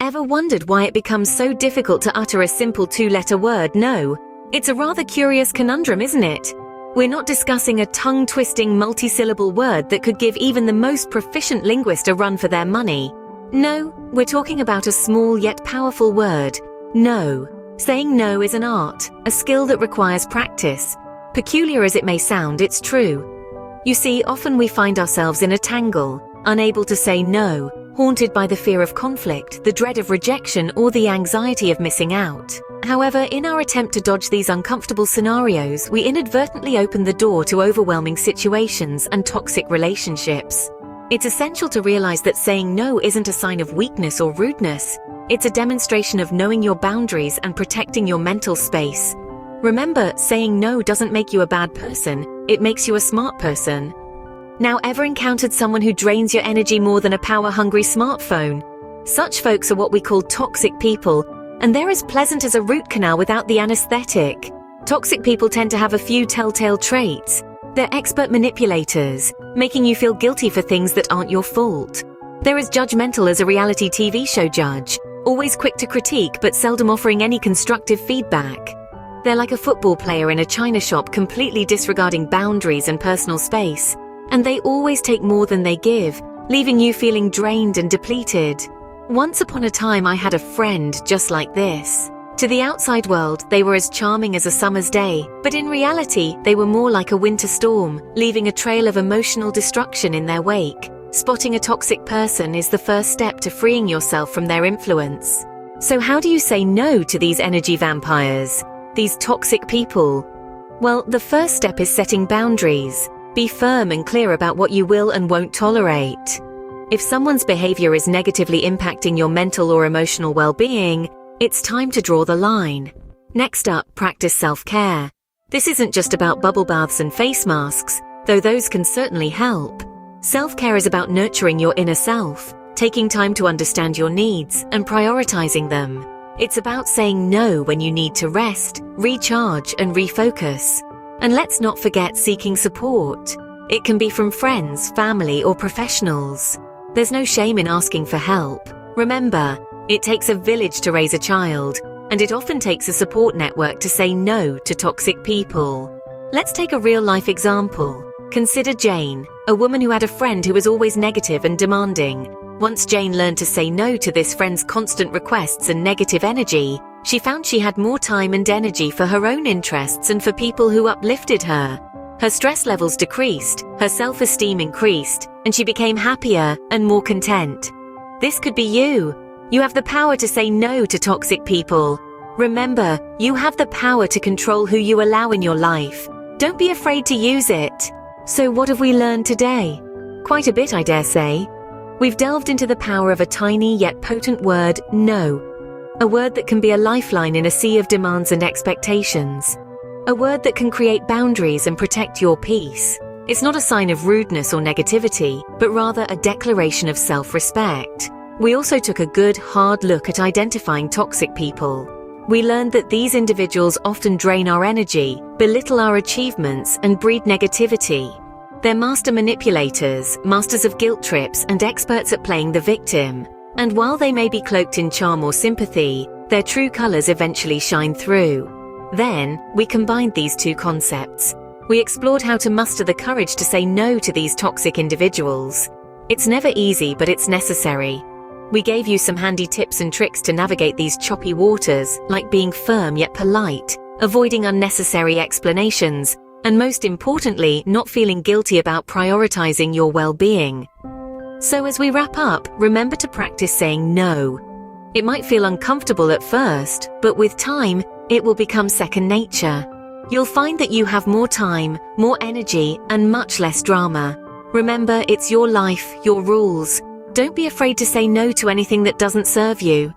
Ever wondered why it becomes so difficult to utter a simple two-letter word, no? It's a rather curious conundrum, isn't it? We're not discussing a tongue-twisting multi-syllable word that could give even the most proficient linguist a run for their money. No, we're talking about a small yet powerful word, no. Saying no is an art, a skill that requires practice. Peculiar as it may sound, it's true. You see, often we find ourselves in a tangle, unable to say no, haunted by the fear of conflict, the dread of rejection, or the anxiety of missing out. However, in our attempt to dodge these uncomfortable scenarios, we inadvertently open the door to overwhelming situations and toxic relationships. It's essential to realize that saying no isn't a sign of weakness or rudeness. It's a demonstration of knowing your boundaries and protecting your mental space. Remember, saying no doesn't make you a bad person, it makes you a smart person. Now, ever encountered someone who drains your energy more than a power-hungry smartphone? Such folks are what we call toxic people, and they're as pleasant as a root canal without the anesthetic. Toxic people tend to have a few telltale traits. They're expert manipulators, making you feel guilty for things that aren't your fault. They're as judgmental as a reality TV show judge, always quick to critique but seldom offering any constructive feedback. They're like a football player in a china shop, completely disregarding boundaries and personal space. And they always take more than they give, leaving you feeling drained and depleted. Once upon a time, I had a friend just like this. To the outside world, they were as charming as a summer's day, but in reality, they were more like a winter storm, leaving a trail of emotional destruction in their wake. Spotting a toxic person is the first step to freeing yourself from their influence. So how do you say no to these energy vampires? These toxic people? Well, the first step is setting boundaries. Be firm and clear about what you will and won't tolerate. If someone's behavior is negatively impacting your mental or emotional well-being, it's time to draw the line. Next up, practice self-care. This isn't just about bubble baths and face masks, though those can certainly help. Self-care is about nurturing your inner self, taking time to understand your needs and prioritizing them. It's about saying no when you need to rest, recharge, and refocus. And let's not forget seeking support. It can be from friends, family, or professionals. There's no shame in asking for help. Remember, it takes a village to raise a child, and it often takes a support network to say no to toxic people. Let's take a real-life example. Consider Jane, a woman who had a friend who was always negative and demanding. Once Jane learned to say no to this friend's constant requests and negative energy, she found she had more time and energy for her own interests and for people who uplifted her. Her stress levels decreased, her self-esteem increased, and she became happier and more content. This could be you. You have the power to say no to toxic people. Remember, you have the power to control who you allow in your life. Don't be afraid to use it. So what have we learned today? Quite a bit, I dare say. We've delved into the power of a tiny yet potent word, no. A word that can be a lifeline in a sea of demands and expectations. A word that can create boundaries and protect your peace. It's not a sign of rudeness or negativity, but rather a declaration of self-respect. We also took a good, hard look at identifying toxic people. We learned that these individuals often drain our energy, belittle our achievements, and breed negativity. They're master manipulators, masters of guilt trips, and experts at playing the victim. And while they may be cloaked in charm or sympathy, their true colors eventually shine through. Then, we combined these two concepts. We explored how to muster the courage to say no to these toxic individuals. It's never easy, but it's necessary. We gave you some handy tips and tricks to navigate these choppy waters, like being firm yet polite, avoiding unnecessary explanations, and most importantly, not feeling guilty about prioritizing your well-being. So as we wrap up, remember to practice saying no. It might feel uncomfortable at first, but with time, it will become second nature. You'll find that you have more time, more energy, and much less drama. Remember, it's your life, your rules. Don't be afraid to say no to anything that doesn't serve you.